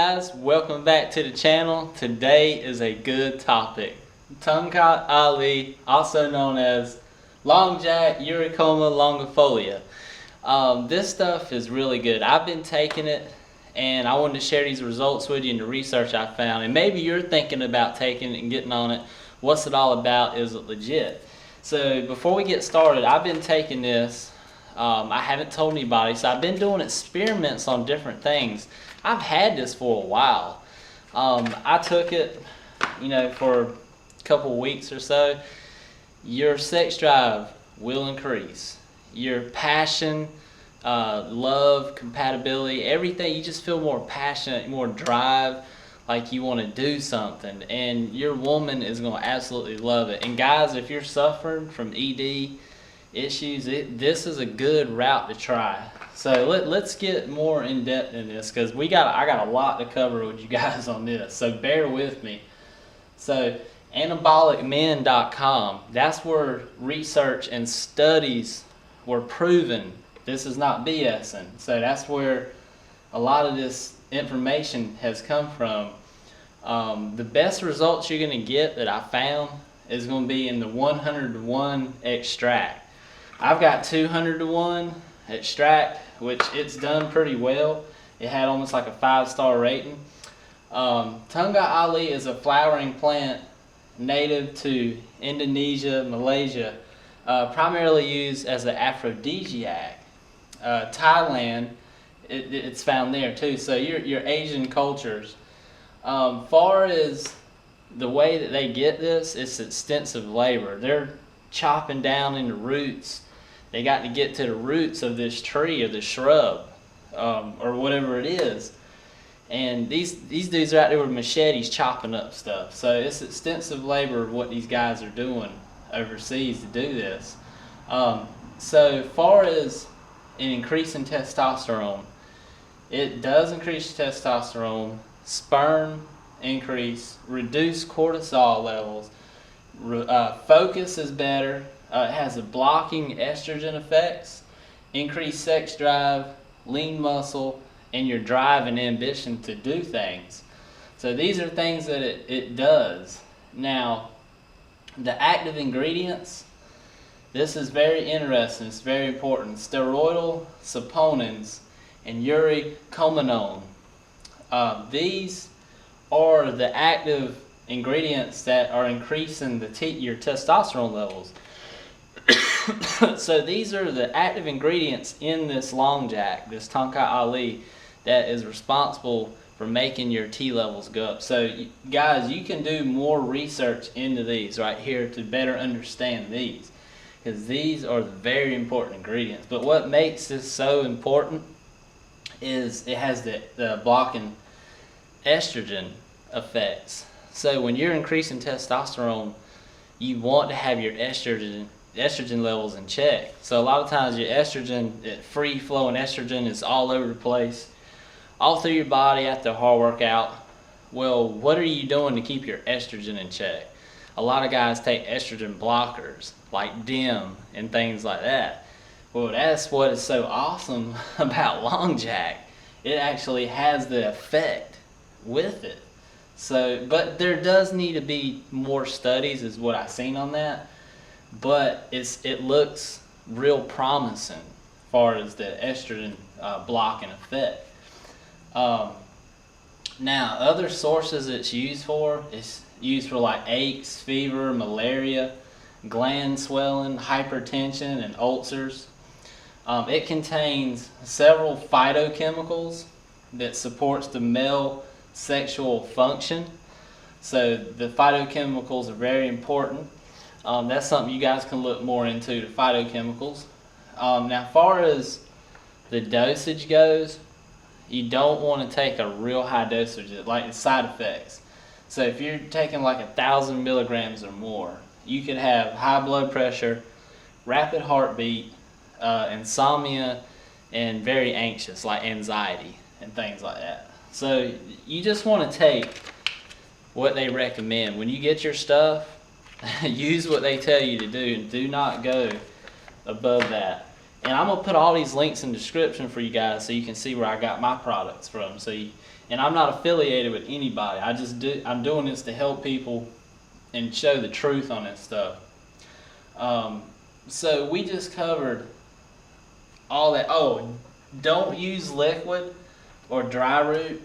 guys, welcome back to the channel. Today is a good topic. Tongkat Ali, also known as Longjack, Eurycoma Longifolia. This stuff is really good. I've been taking it and I wanted to share these results with you and the research I found. And maybe you're thinking about taking it and getting on it. What's it all about? Is it legit? So before we get started, I've been taking this. I haven't told anybody, so I've been doing experiments on different things. I've had this for a while. I took it, for a couple of weeks or so. Your sex drive will increase. Your passion, love, compatibility, everything, you just feel more passionate, more drive, like you want to do something. And your woman is going to absolutely love it. And guys, if you're suffering from ED issues, this is a good route to try. So let's get more in depth in this, because I got a lot to cover with you guys on this, so bear with me. So anabolicmen.com, that's where research and studies were proven. This is not BSing. So that's where a lot of this information has come from. The best results you're going to get that I found is going to be in the 100-to-1 extract. I've got 200-to-1 extract, which it's done pretty well. It had almost like a 5-star rating. Tongkat Ali is a flowering plant native to Indonesia, Malaysia, primarily used as an aphrodisiac. Thailand, it's found there too. So your Asian cultures, far as the way that they get this, it's extensive labor. They're chopping down in the roots. They got to get to the roots of this tree or the shrub, or whatever it is. And these dudes are out there with machetes chopping up stuff. So it's extensive labor of what these guys are doing overseas to do this. So far as an increase in testosterone, it does increase testosterone, sperm increase, reduce cortisol levels, focus is better. It has a blocking estrogen effects, increased sex drive, lean muscle, and your drive and ambition to do things. So these are things that it does. Now, the active ingredients, this is very interesting, it's very important. Steroidal saponins and Eurycoma. These are the active ingredients that are increasing your testosterone levels. So these are the active ingredients in this Longjack, this Tongkat Ali, that is responsible for making your T levels go up. So guys, you can do more research into these right here to better understand these, because these are the very important ingredients. But what makes this so important is it has the blocking estrogen effects. So when you're increasing testosterone, you want to have your estrogen levels in check. So a lot of times your estrogen, free flowing estrogen, is all over the place, all through your body after a hard workout. Well, what are you doing to keep your estrogen in check? A lot of guys take estrogen blockers like DIM and things like that. Well, that's what is so awesome about Longjack. It actually has the effect with it. So, but there does need to be more studies, is what I've seen on that. But it looks real promising as far as the estrogen blocking effect. Now, other sources it's used for, like aches, fever, malaria, gland swelling, hypertension, and ulcers. It contains several phytochemicals that supports the male sexual function. So the phytochemicals are very important. That's something you guys can look more into, the phytochemicals. Now, as far as the dosage goes, you don't want to take a real high dosage, like the side effects. So if you're taking like 1,000 milligrams or more, you could have high blood pressure, rapid heartbeat, insomnia, and very anxious, like anxiety and things like that. So you just want to take what they recommend. When you get your stuff, use what they tell you to do, and do not go above that. And I'm going to put all these links in the description for you guys so you can see where I got my products from. So And I'm not affiliated with anybody. I'm doing this to help people and show the truth on this stuff. So we just covered all that. Oh, don't use liquid or dry root.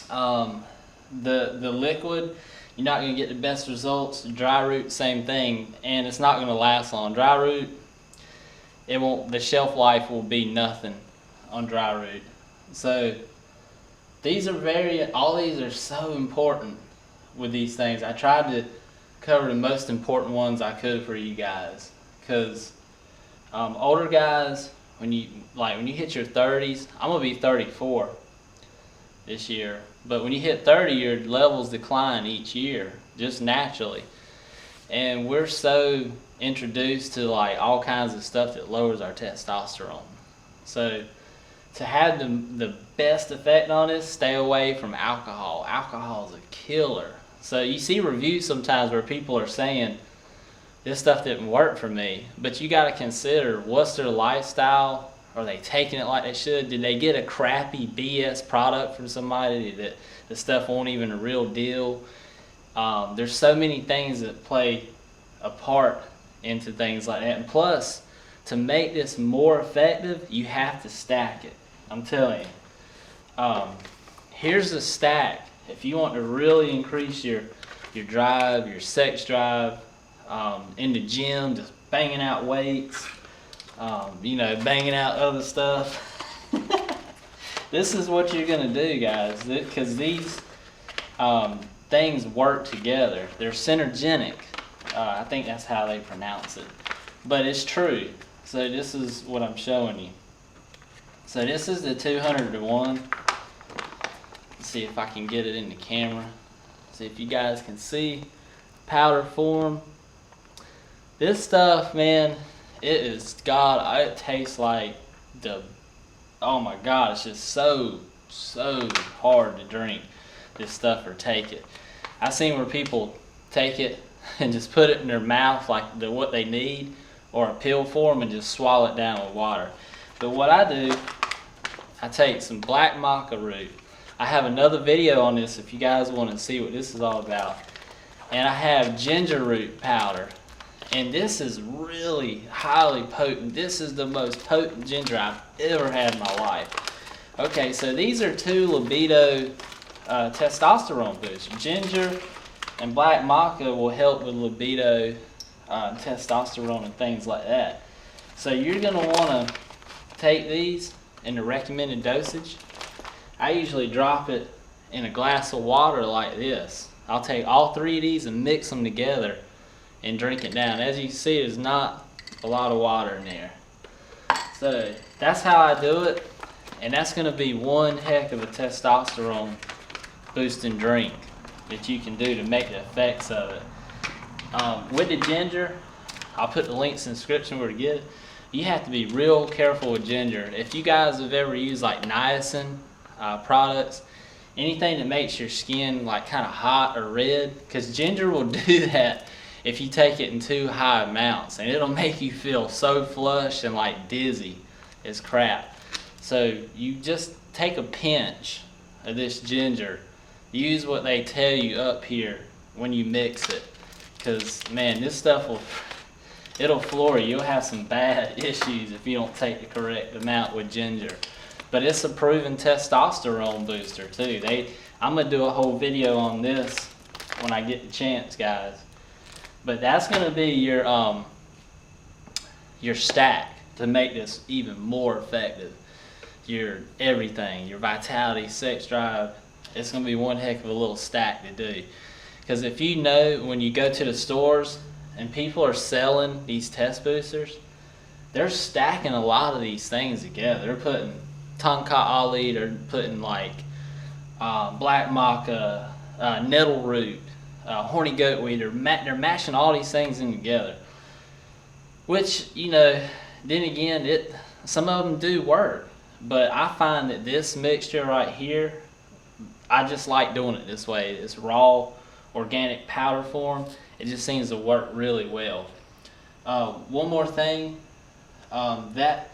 The liquid, you're not going to get the best results. Dry root, same thing, and it's not going to last long. Dry root, the shelf life will be nothing on dry root. So all these are so important with these things. I tried to cover the most important ones I could for you guys, because older guys, when you hit your 30s, I'm gonna be 34 this year, but when you hit 30, your levels decline each year just naturally, and we're so introduced to like all kinds of stuff that lowers our testosterone. So to have the best effect on this, stay away from alcohol. Alcohol is a killer. So you see reviews sometimes where people are saying this stuff didn't work for me, but you got to consider what's their lifestyle. Are they taking it like they should? Did they get a crappy BS product from somebody that the stuff wasn't even a real deal? There's so many things that play a part into things like that. And plus, to make this more effective, you have to stack it. I'm telling you. Here's a stack. If you want to really increase your drive, your sex drive, in the gym, just banging out weights, banging out other stuff. This is what you're going to do, guys, because these things work together. They're synergenic. I think that's how they pronounce it. But it's true. So this is what I'm showing you. So this is the 200 to 1. Let's see if I can get it in the camera. See if you guys can see powder form. This stuff, man, it tastes like oh my God, it's just so hard to drink this stuff or take it. I've seen where people take it and just put it in their mouth like what they need, or a pill form, and just swallow it down with water. But what I do, I take some black maca root. I have another video on this if you guys want to see what this is all about. And I have ginger root powder. And this is really highly potent. This is the most potent ginger I've ever had in my life. Okay, so these are two libido testosterone boosters. Ginger and black maca will help with libido, testosterone, and things like that. So you're going to want to take these in the recommended dosage. I usually drop it in a glass of water like this. I'll take all three of these and mix them together and drink it down. As you can see, there's not a lot of water in there. So that's how I do it, and that's going to be one heck of a testosterone boosting drink that you can do to make the effects of it. With the ginger, I'll put the links in the description where to get it. You have to be real careful with ginger. If you guys have ever used like niacin products, anything that makes your skin like kind of hot or red, because ginger will do that if you take it in too high amounts, and it'll make you feel so flushed and like dizzy as crap. So you just take a pinch of this ginger. Use what they tell you up here when you mix it, because man, this stuff it'll floor you. You'll have some bad issues if you don't take the correct amount with ginger. But it's a proven testosterone booster too. I'm gonna do a whole video on this when I get the chance, guys. But that's gonna be your stack to make this even more effective. Your everything, your vitality, sex drive. It's gonna be one heck of a little stack to do. Because if you know, when you go to the stores and people are selling these test boosters, they're stacking a lot of these things together. They're putting Tongkat Ali, they're putting like black maca, nettle root, horny goatweed. They're mashing all these things in together. Which, then again, some of them do work. But I find that this mixture right here, I just like doing it this way. It's raw, organic powder form. It just seems to work really well. One more thing, that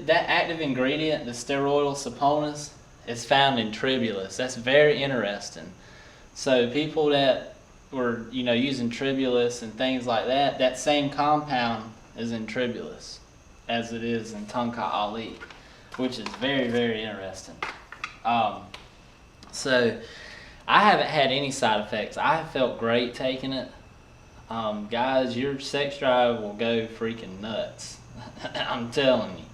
active ingredient, the steroidal saponin, is found in tribulus. That's very interesting. So people that were, using tribulus and things like that, that same compound is in tribulus as it is in Tongkat Ali, which is very, very interesting. So I haven't had any side effects. I have felt great taking it. Guys, your sex drive will go freaking nuts. I'm telling you.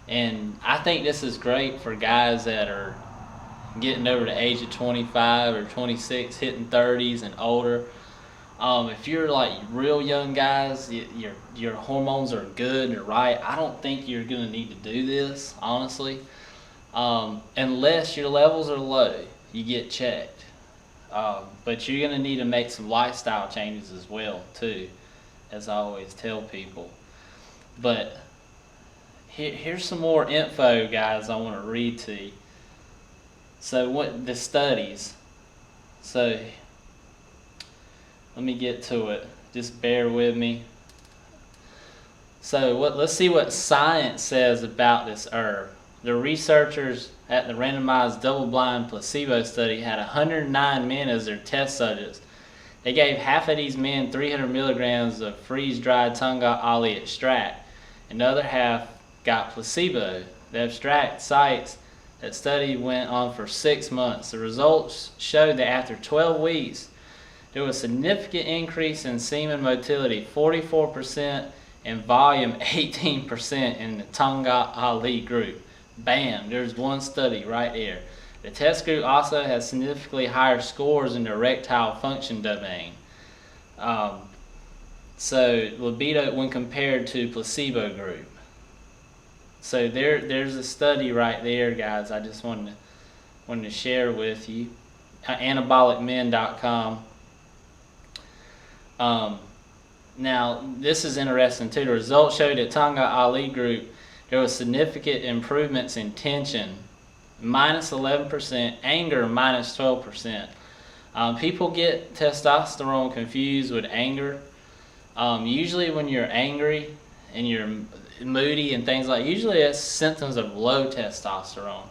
And I think this is great for guys that are getting over the age of 25 or 26, hitting 30s and older. If you're like real young guys, your hormones are good and right, I don't think you're going to need to do this, honestly. Unless your levels are low, you get checked. But you're going to need to make some lifestyle changes as well, too, as I always tell people. But here's some more info, guys, I want to read to you. So what the studies. So let me get to it. Just bear with me. So let's see what science says about this herb. The researchers at the randomized double-blind placebo study had 109 men as their test subjects. They gave half of these men 300 milligrams of freeze-dried Tongkat Ali extract, and the other half got placebo. The abstract cites that study went on for 6 months. The results showed that after 12 weeks, there was a significant increase in semen motility, 44%, and volume 18% in the Tongkat Ali group. Bam, there's one study right there. The test group also has significantly higher scores in the erectile function domain. So libido when compared to placebo group. So there's a study right there, guys. I just wanted to share with you. Anabolicmen.com. Now this is interesting too. The results showed that Tongkat Ali group, there was significant improvements in tension, minus 11%, anger, minus 12%. People get testosterone confused with anger. Usually when you're angry and you're moody and things like, usually it's symptoms of low testosterone.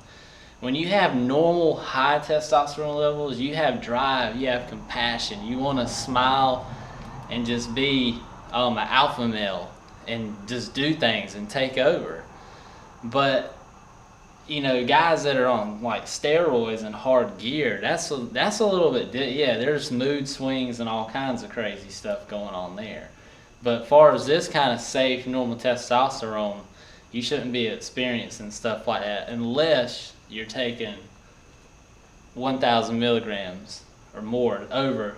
When you have normal high testosterone levels, you have drive, you have compassion, you want to smile and just be an alpha male and just do things and take over. But guys that are on like steroids and hard gear, that's a little bit there's mood swings and all kinds of crazy stuff going on there. But as far as this kind of safe normal testosterone, you shouldn't be experiencing stuff like that unless you're taking 1,000 milligrams or more over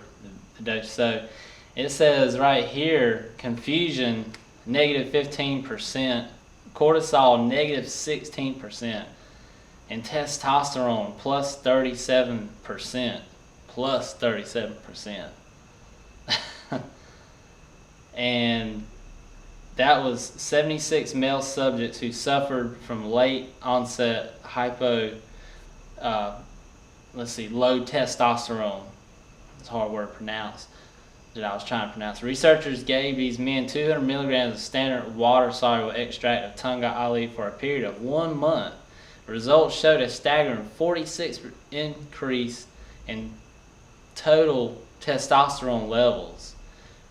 the dose. So it says right here, confusion negative 15%, cortisol negative 16%, and testosterone plus 37%, plus 37%. And that was 76 male subjects who suffered from late onset low testosterone. It's a hard word to pronounce that I was trying to pronounce. Researchers gave these men 200 milligrams of standard water-soluble extract of Tongkat Ali for a period of 1 month. The results showed a staggering 46% increase in total testosterone levels.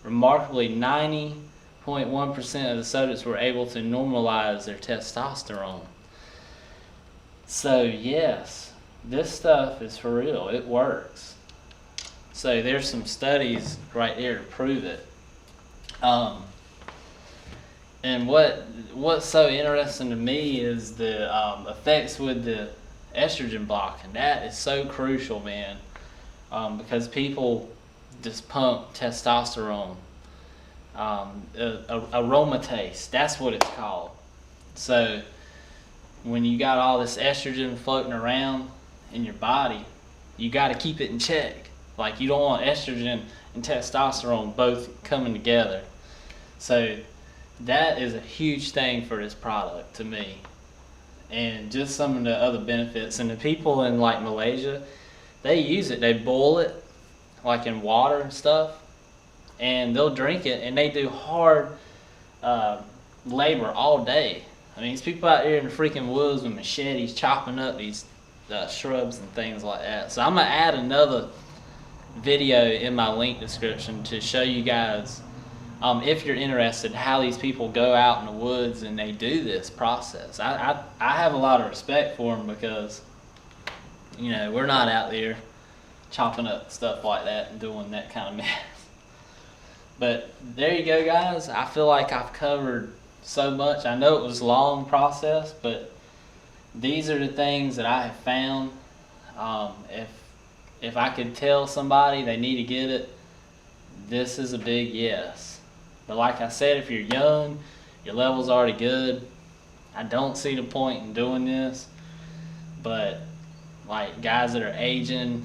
Remarkably, 90.1% of the subjects were able to normalize their testosterone. So yes, this stuff is for real. It works. So there's some studies right there to prove it. And what's so interesting to me is the effects with the estrogen block, and that is so crucial, man, because people just pump testosterone, aromatase, that's what it's called. So when you got all this estrogen floating around in your body, you got to keep it in check. Like, you don't want estrogen and testosterone both coming together. So that is a huge thing for this product to me. And just some of the other benefits. And the people in like Malaysia, they use it. They boil it like in water and stuff, and they'll drink it, and they do hard labor all day. I mean, these people out here in the freaking woods with machetes chopping up these shrubs and things like that. So I'm gonna add another video in my link description to show you guys, if you're interested, how these people go out in the woods and they do this process. I have a lot of respect for them because, you know, we're not out there chopping up stuff like that and doing that kind of mess. But there you go, guys. I feel like I've covered so much. I know it was a long process, but these are the things that I have found. If I could tell somebody they need to get it, this is a big yes. But like I said, if you're young, your level's already good, I don't see the point in doing this. But like guys that are aging,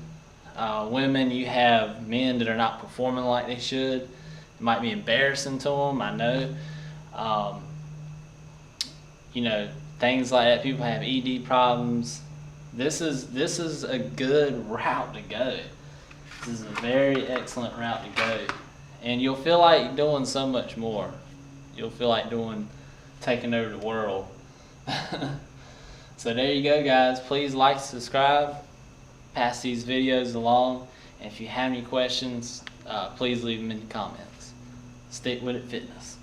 women, you have men that are not performing like they should. It might be embarrassing to them, I know. You know, things like that. People have ED problems. This is a good route to go. This is a very excellent route to go. And you'll feel like doing so much more. You'll feel like taking over the world. So there you go, guys. Please like, subscribe, pass these videos along. And if you have any questions, please leave them in the comments. Stick with it, fitness.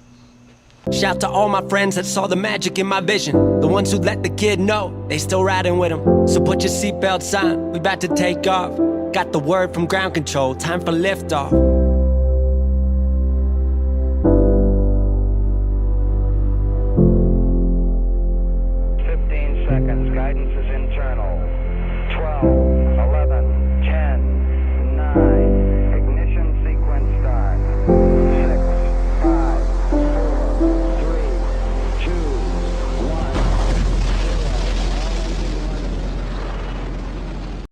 Shout to all my friends that saw the magic in my vision, the ones who let the kid know they still riding with him. So put your seatbelts on, we about to take off. Got the word from ground control, time for liftoff.